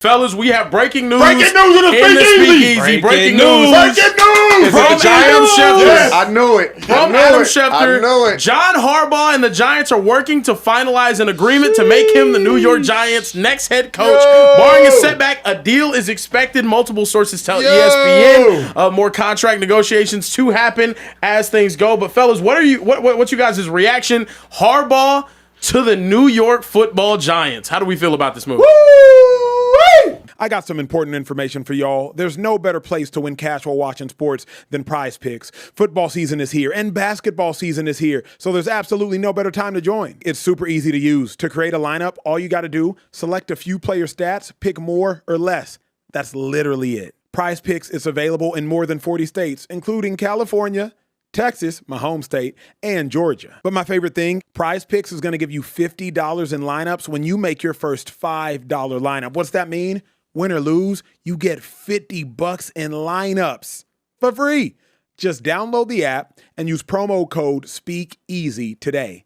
Fellas, we have breaking news. Breaking news in the Speakeasy. Breaking news. Breaking news. From Adam Schefter. Yes. I knew it. From Adam Schefter. John Harbaugh and the Giants are working to finalize an agreement to make him the New York Giants' next head coach. Barring a setback, a deal is expected. Multiple sources tell ESPN more contract negotiations to happen as things go. But fellas, what's you guys' reaction? Harbaugh to the New York Football Giants. How do we feel about this move? I got some important information for y'all. There's no better place to win cash while watching sports than PrizePicks. Football season is here and basketball season is here, so there's absolutely no better time to join. It's super easy to use. To create a lineup, all you got to do, select a few player stats, pick more or less. That's literally it. PrizePicks is available in more than 40 states, including California, Texas, my home state, and Georgia. But my favorite thing, PrizePicks is going to give you $50 in lineups when you make your first $5 lineup. What's that mean? Win or lose, you get $50 in lineups for free. Just download the app and use promo code Speakeasy today.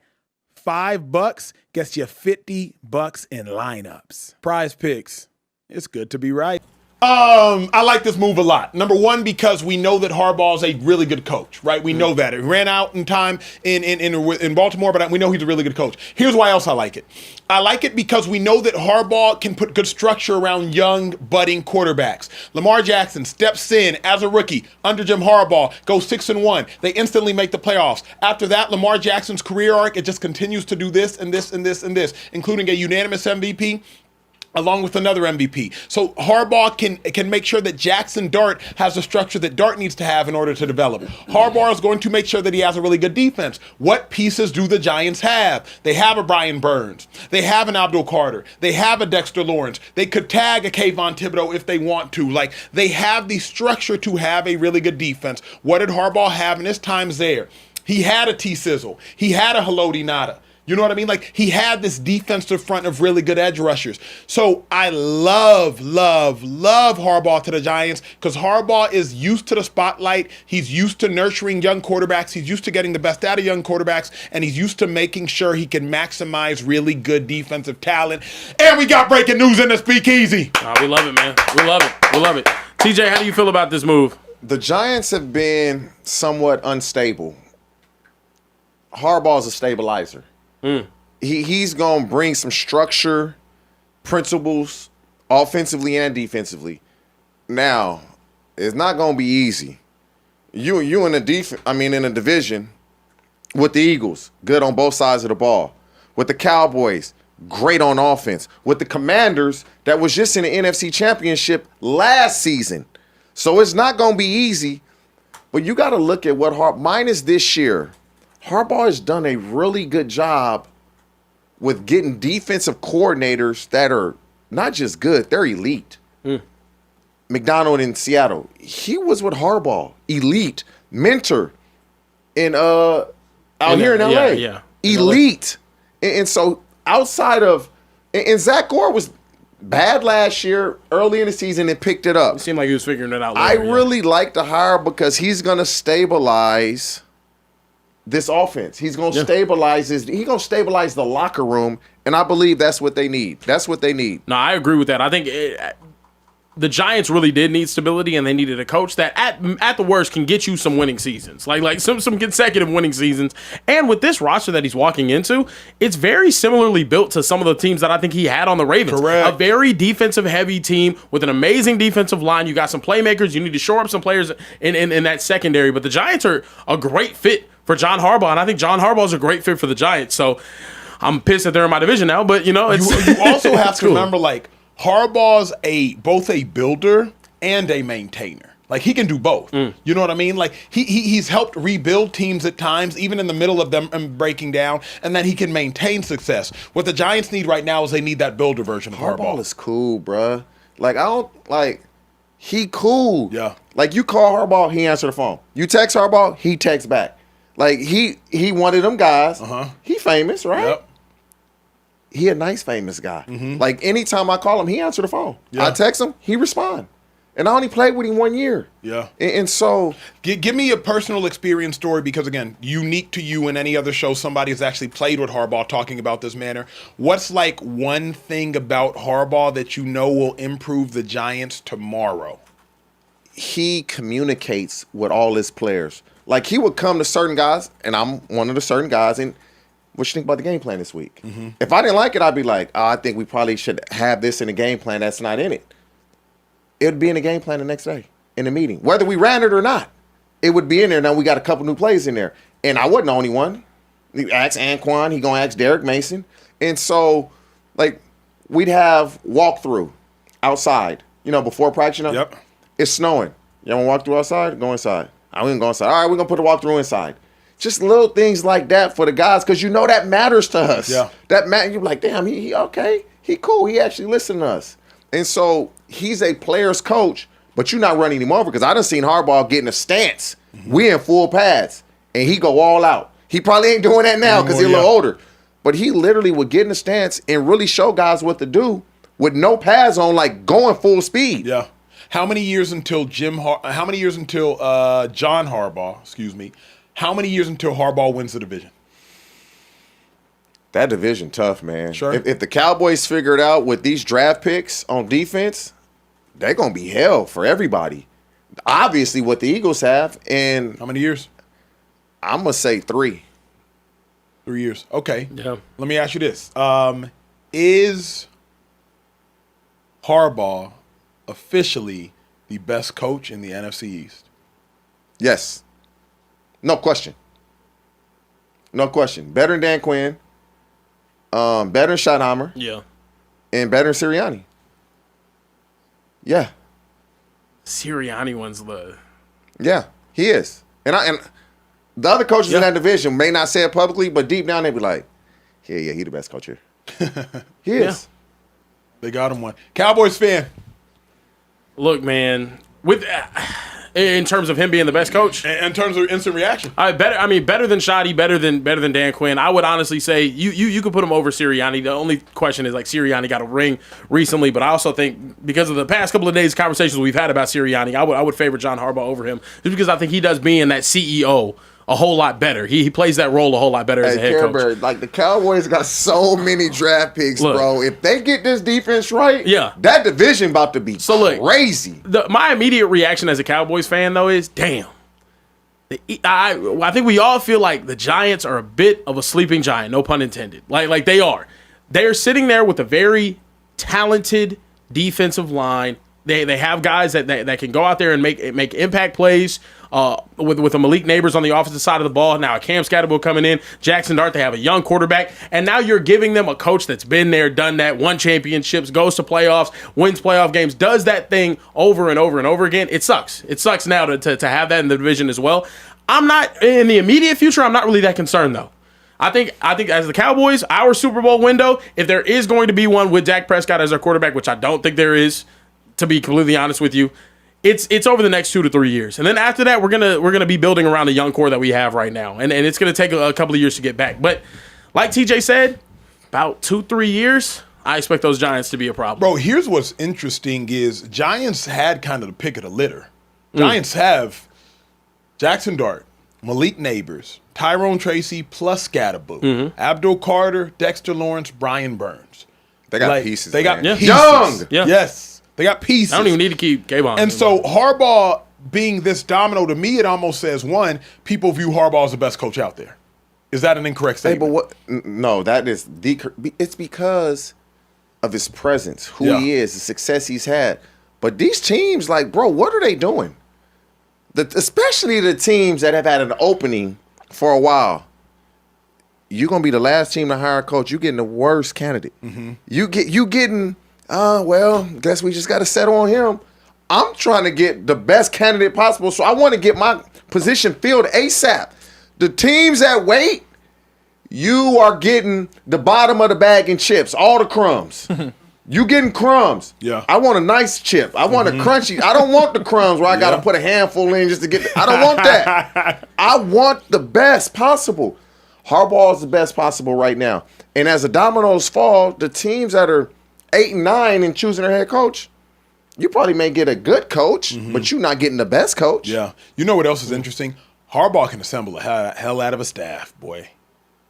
$5 gets you $50 in lineups. PrizePicks, it's good to be right. I like this move a lot. Number one, because we know that Harbaugh is a really good coach, right? We know that. It ran out in time in Baltimore, but we know he's a really good coach. Here's why else I like it. I like it because we know that Harbaugh can put good structure around young, budding quarterbacks. Lamar Jackson steps in as a rookie under Jim Harbaugh, goes 6-1. They instantly make the playoffs. After that, Lamar Jackson's career arc, it just continues to do this and this and this and this, including a unanimous MVP, along with another MVP. So Harbaugh can make sure that Jackson Dart has the structure that Dart needs to have in order to develop. Harbaugh is going to make sure that he has a really good defense. What pieces do the Giants have? They have a Brian Burns. They have an Abdul Carter. They have a Dexter Lawrence. They could tag a Kayvon Thibodeau if they want to. Like, they have the structure to have a really good defense. What did Harbaugh have in his times there? He had a T-Sizzle. He had a Haloti Nada. You know what I mean? Like, he had this defensive front of really good edge rushers. So I love Harbaugh to the Giants because Harbaugh is used to the spotlight. He's used to nurturing young quarterbacks. He's used to getting the best out of young quarterbacks, and he's used to making sure he can maximize really good defensive talent. And we got breaking news in the Speakeasy. Oh, we love it, man. We love it. We love it. TJ, how do you feel about this move? The Giants have been somewhat unstable. Harbaugh's a stabilizer. He's going to bring some structure, principles, offensively and defensively. Now, it's not going to be easy. You in a division with the Eagles, good on both sides of the ball. With the Cowboys, great on offense. With the Commanders, that was just in the NFC Championship last season. So it's not going to be easy. But you got to look at what minus this year. Harbaugh has done a really good job with getting defensive coordinators that are not just good, they're elite. McDonald in Seattle, he was with Harbaugh, elite, mentor here in LA. Yeah. Elite. And so outside of, and Zach Gore was bad last year, early in the season, and picked it up. It seemed like he was figuring it out later. I really like the hire because he's going to stabilize this offense. He's going to stabilize this. He's going to stabilize the locker room, and I believe that's what they need. That's what they need. No, I agree with that. I think the Giants really did need stability, and they needed a coach that, at the worst, can get you some winning seasons, like some consecutive winning seasons. And with this roster that he's walking into, it's very similarly built to some of the teams that I think he had on the Ravens. Correct. A very defensive-heavy team with an amazing defensive line. You got some playmakers. You need to shore up some players in that secondary. But the Giants are a great fit for John Harbaugh, and I think John Harbaugh is a great fit for the Giants. So I'm pissed that they're in my division now, but it's you also have to remember, like, Harbaugh's both a builder and a maintainer. Like, he can do both. You know what I mean? Like, he's helped rebuild teams at times, even in the middle of them breaking down, and then he can maintain success. What the Giants need right now is they need that builder version of Harbaugh. Harbaugh is cool, bruh. He cool. Yeah. Like, you call Harbaugh, he answer the phone. You text Harbaugh, he texts back. Like, he one of them guys. He famous, right? Yep. He a nice famous guy. Like, anytime I call him, he answer the phone. I text him, he respond. And I only played with him 1 year. Yeah. And so Give me a personal experience story because, again, unique to you and any other show, somebody has actually played with Harbaugh talking about this manner. What's like one thing about Harbaugh that you know will improve the Giants tomorrow? he communicates with all his players. Like, he would come to certain guys, and I'm one of the certain guys, and what you think about the game plan this week? Mm-hmm. If I didn't like it, I'd be like, oh, I think we probably should have this in the game plan that's not in it. It would be in the game plan the next day in the meeting. Whether we ran it or not, it would be in there. Now we got a couple new plays in there. And I wasn't the only one. He asked Anquan. He going to ask Derek Mason. And so, like, we'd have walkthrough outside, before practice. Yep. It's snowing. You want to walk through outside? Go inside. I wouldn't go inside. All right, we're going to put the walkthrough inside. Just little things like that for the guys because that matters to us. Yeah. You're like, damn, he okay. He cool. He actually listened to us. And so he's a player's coach, but you're not running him over because I done seen Harbaugh getting a stance. Mm-hmm. We in full pads, and he go all out. He probably ain't doing that now because he's a little older. But he literally would get in a stance and really show guys what to do with no pads on, like going full speed. Yeah. How many years until John Harbaugh, how many years until Harbaugh wins the division? That division tough, man. Sure. If the Cowboys figure it out with these draft picks on defense, they're going to be hell for everybody. Obviously, what the Eagles have. And how many years? I'm going to say 3. 3 years. Okay. Yeah. Let me ask you this. Is Harbaugh officially the best coach in the NFC East? Yes. No question. No question. Better than Dan Quinn. Better than Schottenheimer. Yeah. And better than Sirianni. Yeah. Sirianni wins the. Yeah, he is. And the other coaches in that division may not say it publicly, but deep down they be like, yeah, he the best coach here. He is. Yeah. They got him one. Cowboys fan. Look, man, in terms of him being the best coach, In terms of instant reaction. Better than Shoddy, better than Dan Quinn. I would honestly say you could put him over Sirianni. The only question is, like, Sirianni got a ring recently, but I also think because of the past couple of days conversations we've had about Sirianni, I would favor John Harbaugh over him just because I think he does being that CEO a whole lot better. He plays that role a whole lot better as a head coach. Bird, like, the Cowboys got so many draft picks, bro. If they get this defense right, that division about to be crazy. My immediate reaction as a Cowboys fan, though, is, damn. I think we all feel like the Giants are a bit of a sleeping giant, no pun intended. Like they are. They're sitting there with a very talented defensive line. They have guys that can go out there and make impact plays with the Malik Neighbors on the offensive side of the ball. Now, Cam Scatterbill coming in, Jackson Dart, they have a young quarterback. And now you're giving them a coach that's been there, done that, won championships, goes to playoffs, wins playoff games, does that thing over and over and over again. It sucks. It sucks now to have that in the division as well. I'm not, in the immediate future, I'm not really that concerned, though. I think as the Cowboys, our Super Bowl window, if there is going to be one with Dak Prescott as our quarterback, which I don't think there is, to be completely honest with you, it's over the next 2 to 3 years, and then after that, we're gonna be building around the young core that we have right now, and it's gonna take a couple of years to get back. But like TJ said, about 2-3 years, I expect those Giants to be a problem. Bro, here's what's interesting is Giants had kind of the pick of the litter. Giants have Jackson Dart, Malik Neighbors, Tyrone Tracy plus Scatterbill, Abdul Carter, Dexter Lawrence, Brian Burns. They got pieces. They got pieces. Young. Yeah. Yes. They got pieces. I don't even need to keep Kayvon. And so Harbaugh being this domino, to me, it almost says, one, people view Harbaugh as the best coach out there. Is that an incorrect statement? Hey, but no, that is it's because of his presence, who he is, the success he's had. But these teams, like, bro, what are they doing? Especially the teams that have had an opening for a while. You're gonna be the last team to hire a coach. You're getting the worst candidate. Mm-hmm. You getting. Well, guess we just got to settle on him. I'm trying to get the best candidate possible, so I want to get my position filled ASAP. The teams that wait, you are getting the bottom of the bag in chips, all the crumbs. You getting crumbs. Yeah. I want a nice chip. I want a crunchy. I don't want the crumbs where I got to put a handful in just to get I don't want that. I want the best possible. Harbaugh is the best possible right now. And as the dominoes fall, the teams that are 8 and 9 and choosing their head coach, you probably may get a good coach, but you're not getting the best coach. Yeah. You know what else is interesting? Harbaugh can assemble a hell out of a staff, boy.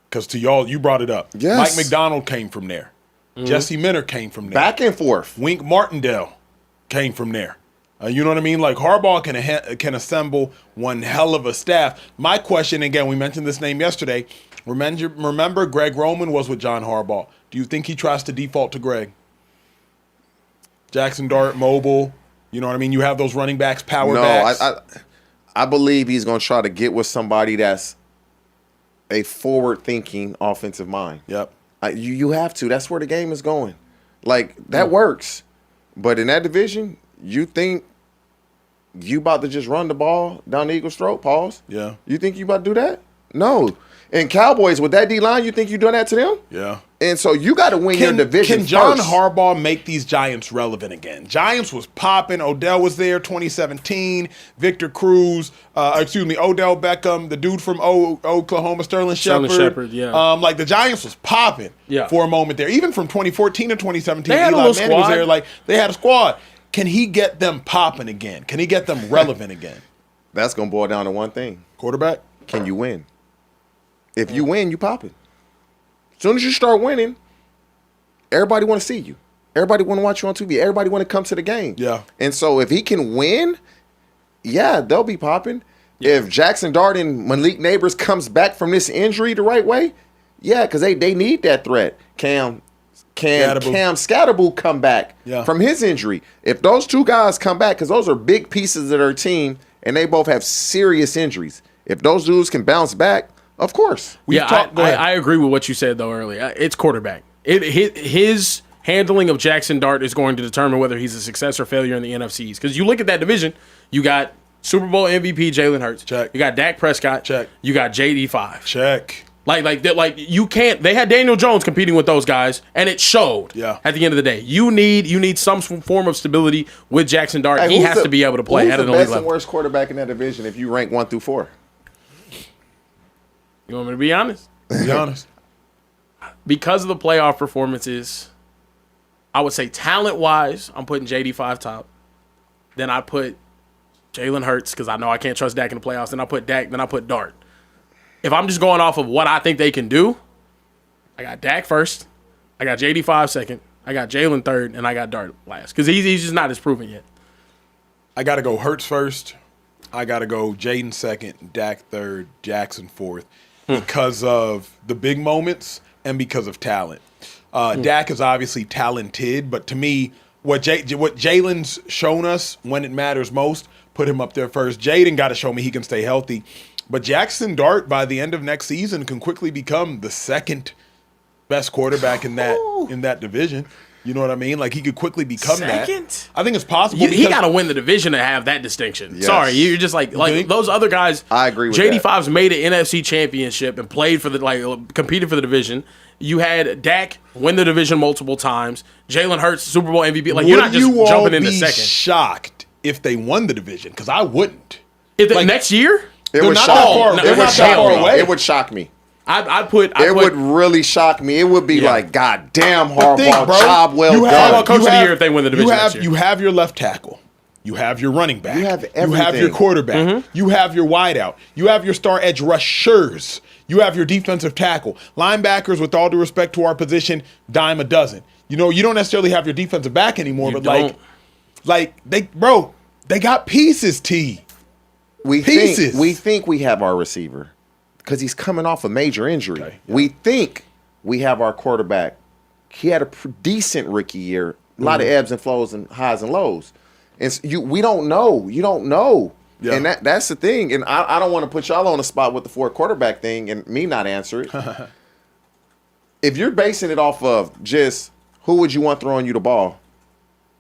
Because to y'all, you brought it up. Yes. Mike McDonald came from there. Jesse Minter came from there. Back and forth. Wink Martindale came from there. You know what I mean? Like Harbaugh can assemble one hell of a staff. My question, again, we mentioned this name yesterday. Remember Greg Roman was with John Harbaugh. Do you think he tries to default to Greg? Jackson Dart, mobile. You know what I mean? You have those running backs, power backs. I believe he's going to try to get with somebody that's a forward-thinking offensive mind. Yep. You have to. That's where the game is going. Like, that works. But in that division, you think you about to just run the ball down the Eagles' throat? Pause. Yeah. You think you about to do that? No. And Cowboys, with that D-line, you think you doing that to them? Yeah. And so you got to win your division Can John first. Harbaugh make these Giants relevant again? Giants was popping. Odell was there, 2017. Victor Cruz, Odell Beckham, the dude from Oklahoma, Sterling Shepard. Yeah. Like the Giants was popping for a moment there. Even from 2014 to 2017, they had Eli a little Manning was squad. there. Like they had a squad. Can he get them popping again? Can he get them relevant again? That's going to boil down to one thing. Quarterback? Can you win? If you win, you popping. As soon as you start winning, everybody want to see you. Everybody want to watch you on TV. Everybody want to come to the game. Yeah. And so if he can win, yeah, they'll be popping. Yeah. If Jackson Dart and Malik Neighbors comes back from this injury the right way, yeah, because they need that threat. Cam Scatterboo come back from his injury. If those two guys come back, because those are big pieces of their team, and they both have serious injuries. If those dudes can bounce back, of course. I agree with what you said, though, earlier. It's quarterback. His handling of Jackson Dart is going to determine whether he's a success or failure in the NFC East. Because you look at that division, you got Super Bowl MVP Jalen Hurts. Check. You got Dak Prescott. Check. You got JD5. Check. Like you can't. They had Daniel Jones competing with those guys, and it showed. Yeah. At the end of the day, you need some form of stability with Jackson Dart. He has to be able to play at an elite level. Who's the best and level. worst quarterback in that division if you rank 1 through 4? You want me to be honest? Be honest. Because of the playoff performances, I would say talent-wise, I'm putting JD5 top. Then I put Jalen Hurts because I know I can't trust Dak in the playoffs. Then I put Dak. Then I put Dart. If I'm just going off of what I think they can do, I got Dak first. I got JD5 second. I got Jalen third, and I got Dart last because he's just not as proven yet. I got to go Hurts first. I got to go Jaden second, Dak third, Jackson fourth. Because of the big moments and because of talent. Dak is obviously talented, but to me, what Jalen's shown us when it matters most, put him up there first. Jaden got to show me he can stay healthy. But Jackson Dart, by the end of next season, can quickly become the second best quarterback in that division. You know what I mean? Like, he could quickly become Second? that. I think it's possible. He got to win the division to have that distinction. Yes. Sorry, you're just like those other guys. I agree with JD5's made an NFC championship and played for competed for the division. You had Dak win the division multiple times. Jalen Hurts, Super Bowl MVP. Like, you're not just jumping in the second. Shocked if they won the division? Because I wouldn't. Next year? It would not shock that far- me. they're It not would that shock far me. away. It would shock me. It would really shock me. It would be like, God damn, Harbaugh, Think, bro, job well you done. have- Coach of the year if they win the division next year. You have your left tackle. You have your running back. You have You have everything. your quarterback. You have your wideout. You have your star edge rushers. You have your defensive tackle. Linebackers, with all due respect to our position, dime a dozen. You know, you don't necessarily have your defensive back anymore, You but don't. they got pieces, T. We Pieces. think we have our receiver because he's coming off a major injury. Okay, yeah. We think we have our quarterback. He had a decent rookie year. A lot of ebbs and flows and highs and lows. And we don't know. You don't know. Yeah. And that's the thing. And I don't want to put y'all on the spot with the 4 quarterback thing and me not answer it. If you're basing it off of just who would you want throwing you the ball,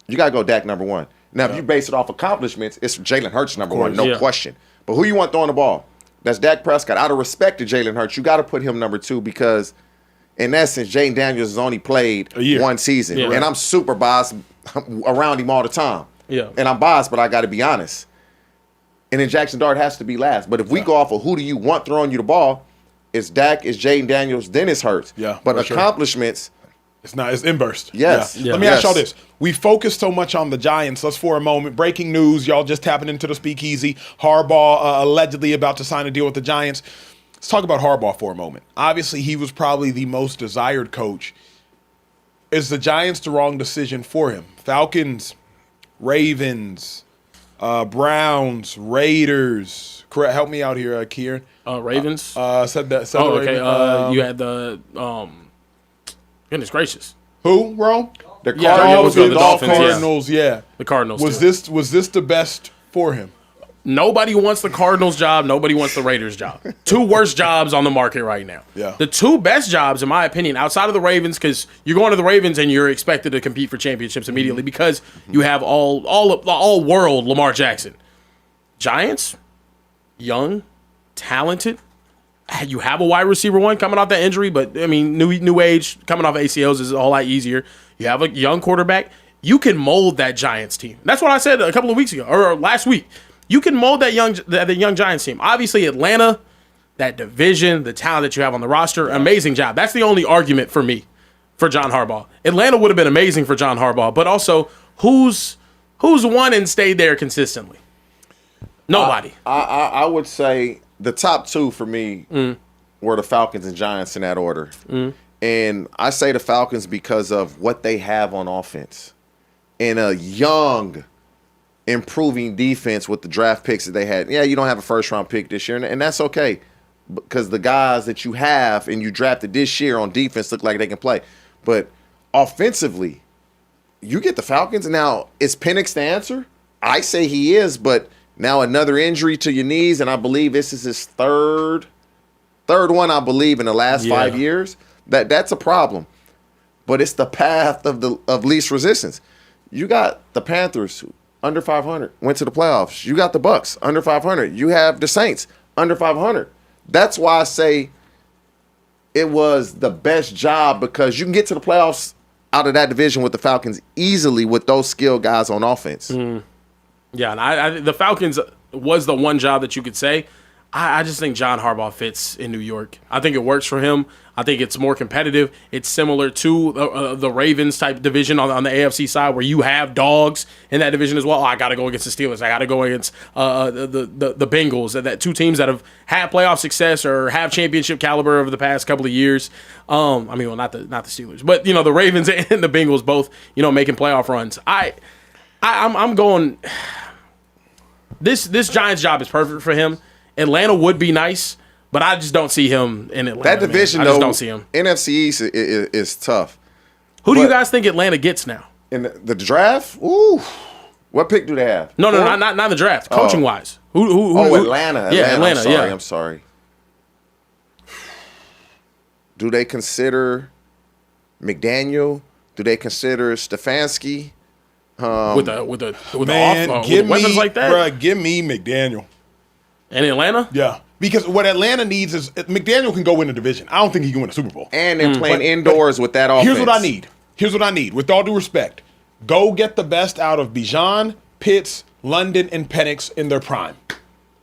you got to go Dak number 1. Now, if you base it off accomplishments, it's Jalen Hurts number 1, no question. But who you want throwing the ball? That's Dak Prescott. Out of respect to Jalen Hurts, you got to put him number 2 because, in essence, Jaden Daniels has only played one season. Yeah. And I'm super biased around him all the time. Yeah. And I'm biased, but I got to be honest. And then Jackson Dart has to be last. But if we go off of who do you want throwing you the ball, it's Dak, it's Jaden Daniels, then it's Hurts. Yeah, But for sure. accomplishments, It's not. It's inverse. Yes. Let me ask y'all this. We focus so much on the Giants. Let's for a moment. Breaking news. Y'all just tapping into the Speakeasy. Harbaugh allegedly about to sign a deal with the Giants. Let's talk about Harbaugh for a moment. Obviously, he was probably the most desired coach. Is the Giants the wrong decision for him? Falcons, Ravens, Browns, Raiders. Correct. Help me out here, Kieran. Ravens. Said that. Said Oh, the okay. Ravens. You had the goodness gracious. Who, Ron? The Yeah, Cardinals, the the Dolphins, yeah. Cardinals, yeah. The Cardinals. Was too. this the best for him? Nobody wants the Cardinals job. Nobody wants the Raiders job. Two worst jobs on the market right now. Yeah. The two best jobs, in my opinion, outside of the Ravens, because you're going to the Ravens and you're expected to compete for championships immediately because you have all world Lamar Jackson. Giants, young, talented. You have a wide receiver one coming off that injury, but I mean, new age coming off ACLs is a whole lot easier. You have a young quarterback. You can mold that Giants team. That's what I said a couple of weeks ago or last week. You can mold that young Giants team. Obviously, Atlanta, that division, the talent that you have on the roster, amazing job. That's the only argument for me for John Harbaugh. Atlanta would have been amazing for John Harbaugh, but also who's won and stayed there consistently? Nobody. I would say the top two for me were the Falcons and Giants in that order. And I say the Falcons because of what they have on offense and a young, improving defense with the draft picks that they had. Yeah, you don't have a first-round pick this year, and that's okay because the guys that you have and you drafted this year on defense look like they can play. But offensively, you get the Falcons. Now, is Penix the answer? I say he is, but now another injury to your knees, and I believe this is his third one, I believe, in the last 5 years. That's a problem. But it's the path of least resistance. You got the Panthers, who under 500, went to the playoffs. You got the Bucks, under 500. You have the Saints, under 500. That's why I say it was the best job because you can get to the playoffs out of that division with the Falcons easily with those skilled guys on offense. Yeah, and I the Falcons was the one job that you could say. I just think John Harbaugh fits in New York. I think it works for him. I think it's more competitive. It's similar to the Ravens type division on the AFC side where you have dogs in that division as well. Oh, I got to go against the Steelers. I got to go against the Bengals. That two teams that have had playoff success or have championship caliber over the past couple of years. I mean, well, not the Steelers, but the Ravens and the Bengals both making playoff runs. I'm going. This Giants job is perfect for him. Atlanta would be nice, but I just don't see him in Atlanta. That division, I just don't see him. NFC East is tough. Who do you guys think Atlanta gets now? In the draft? Ooh. What pick do they have? No, not the draft. Coaching wise. Who? Atlanta. Yeah, Atlanta. I'm sorry. Do they consider McDaniel? Do they consider Stefanski? With the give weapons me, like that? Bruh, give me McDaniel. In Atlanta? Yeah. Because what Atlanta needs is McDaniel can go win a division. I don't think he can win a Super Bowl. And they're playing indoors with that offense. Here's what I need. With all due respect, go get the best out of Bijan, Pitts, London, and Penix in their prime.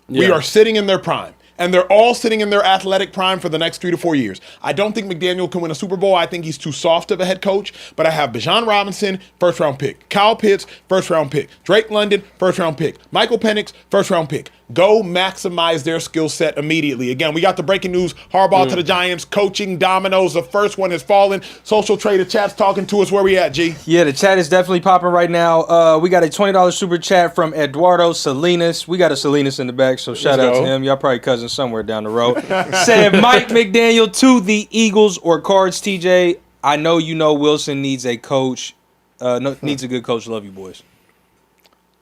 Yeah. We are sitting in their prime. And they're all sitting in their athletic prime for the next 3 to 4 years. I don't think McDaniel can win a Super Bowl. I think he's too soft of a head coach. But I have Bijan Robinson, first-round pick. Kyle Pitts, first-round pick. Drake London, first-round pick. Michael Penix, first-round pick. Go maximize their skill set immediately. Again, we got the breaking news. Harbaugh to the Giants, coaching dominoes. The first one has fallen. Social Trader chat's talking to us. Where we at, G? Yeah, the chat is definitely popping right now. We got a $20 super chat from Eduardo Salinas. We got a Salinas in the back, so shout out to him. Y'all probably cousins somewhere down the road. Said Mike McDaniel to the Eagles or Cards, TJ. I know you know Wilson needs a coach. Needs a good coach. Love you, boys.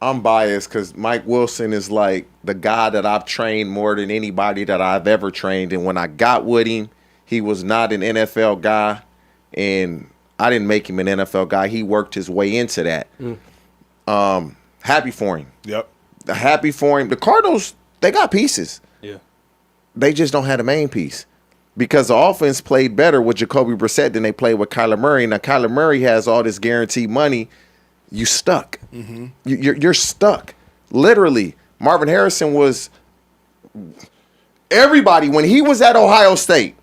I'm biased because Mike Wilson is like the guy that I've trained more than anybody that I've ever trained. And when I got with him, he was not an NFL guy. And I didn't make him an NFL guy. He worked his way into that. Happy for him. Yep. Happy for him. The Cardinals, they got pieces. Yeah. They just don't have the main piece. Because the offense played better with Jacoby Brissett than they played with Kyler Murray. Now, Kyler Murray has all this guaranteed money. You stuck. Mm-hmm. You're stuck. Literally, Marvin Harrison was – everybody, when he was at Ohio State,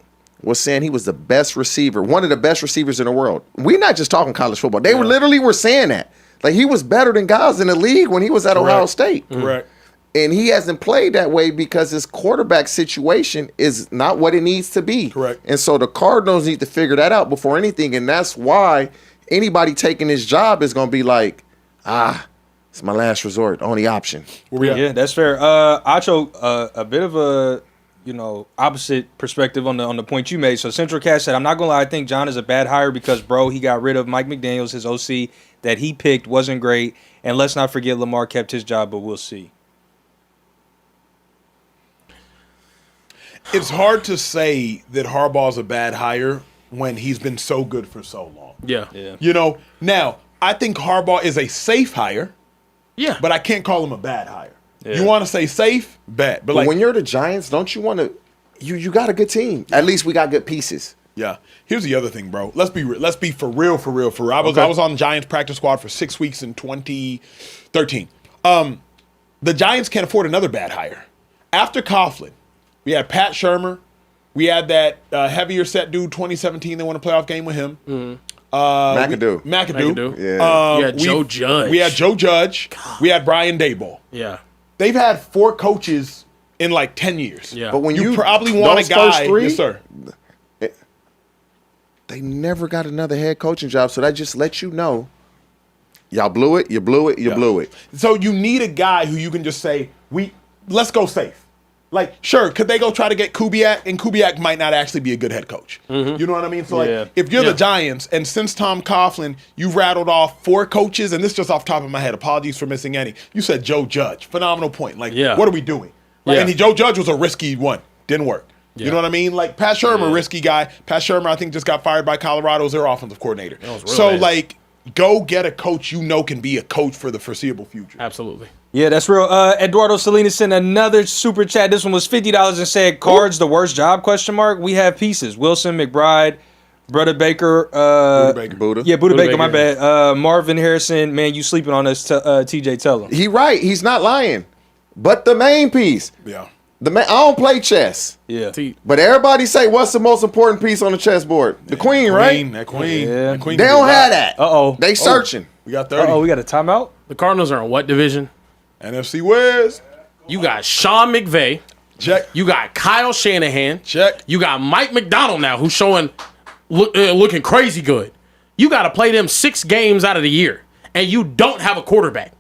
was saying he was the best receiver, one of the best receivers in the world. We're not just talking college football. They were saying that. Like, he was better than guys in the league when he was at Ohio State. Correct. And he hasn't played that way because his quarterback situation is not what it needs to be. Correct. And so the Cardinals need to figure that out before anything. And that's why anybody taking his job is going to be like, it's my last resort, only option. Yeah, that's fair. Acho, a bit of a opposite perspective on the point you made. So Central Cash said, I'm not gonna lie, I think John is a bad hire because, bro, he got rid of Mike McDaniels, his OC that he picked wasn't great, and let's not forget Lamar kept his job, but we'll see. It's hard to say that Harbaugh's a bad hire when he's been so good for so long. Yeah. Now, I think Harbaugh is a safe hire. Yeah. But I can't call him a bad hire. Yeah. You want to say safe? Bad. But like, when you're the Giants, don't you want to you got a good team. At least we got good pieces. yeah. Here's the other thing, bro. Let's be for real. I was on the Giants practice squad for 6 weeks in 2013. The Giants can't afford another bad hire. After Coughlin, we had Pat Shurmur. We had that heavier set dude, 2017. They won a playoff game with him. McAdoo. McAdoo. Yeah. Joe Judge. We had Joe Judge. God. We had Brian Daboll. Yeah. They've had 4 coaches in like 10 years. Yeah. But when You probably want a those guy. first 3, Yes, sir. they never got another head coaching job, so that just lets you know, y'all blew it, you blew it, you blew it. So you need a guy who you can just say, let's go safe. Like, sure, could they go try to get Kubiak? And Kubiak might not actually be a good head coach. You know what I mean? So, like, if you're the Giants, and since Tom Coughlin, you've rattled off 4 coaches, and this just off the top of my head, apologies for missing any. You said Joe Judge. Phenomenal point. Like, what are we doing? Like, and Joe Judge was a risky one. Didn't work. You know what I mean? Like, Pat Shurmur, risky guy. Pat Shurmur, I think, just got fired by Colorado as their offensive coordinator. So, bad. like, go get a coach you know can be a coach for the foreseeable future. Absolutely. Yeah, that's real. Eduardo Salinas sent another super chat. This one was $50 and said, Cards, the worst job, ? We have pieces. Wilson, McBride, Buda Baker. Buda. Yeah, Buda Baker, my bad. Marvin Harrison, man, you sleeping on us, TJ, tell him. He right. He's not lying. But the main piece. Yeah. I don't play chess. Yeah. But everybody say, what's the most important piece on the chessboard? The queen, right? That queen. Yeah. That queen They don't have that. Uh-oh. They searching. We got 30. We got a timeout? The Cardinals are in what division? NFC West. You got Sean McVay. Check. You got Kyle Shanahan. Check. You got Mike McDonald now, who's looking crazy good. You got to play them 6 games out of the year, and you don't have a quarterback.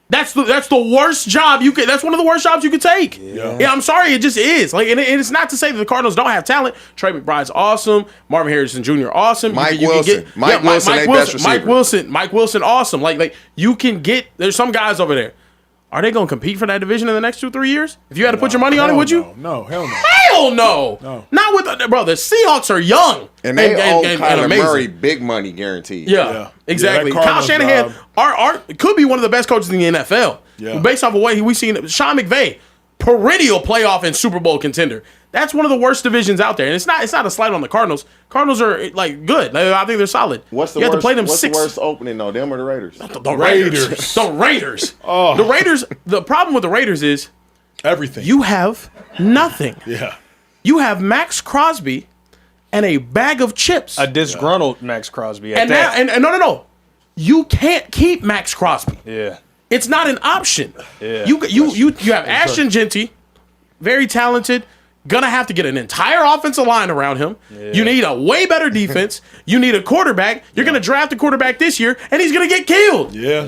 That's the worst job you could. That's one of the worst jobs you could take. Yeah, I'm sorry, it just is. Like, and it's not to say that the Cardinals don't have talent. Trey McBride's awesome. Marvin Harrison Jr. awesome. Mike Wilson, Mike Wilson, awesome. Like you can get. There's some guys over there. Are they going to compete for that division in the next 2-3 years? If you had to put your money on it, would you? No, hell no. Hell no. Not with bro. The Seahawks are young And they owe Kyler amazing. Murray big money guaranteed. Yeah, exactly. Yeah, that Kyle Shanahan could be one of the best coaches in the NFL. Yeah. Based off of what we've seen. Sean McVay, perennial playoff and Super Bowl contender. That's one of the worst divisions out there. And it's not a slight on the Cardinals. Cardinals are like good. I think they're solid. What's the you worst? have to play them what's 6. the worst opening though? Them or the Raiders? The Raiders. The Raiders. Oh. The Raiders. The problem with the Raiders is Everything. you have nothing. Yeah. You have Max Crosby and a bag of chips. A disgruntled Max Crosby at and that. now, and no. You can't keep Max Crosby. Yeah. It's not an option. Yeah. You have Ashton Genty, very talented. Gonna have to get an entire offensive line around him. Yeah. You need a way better defense. You need a quarterback. You're gonna draft a quarterback this year, and he's gonna get killed. Yeah.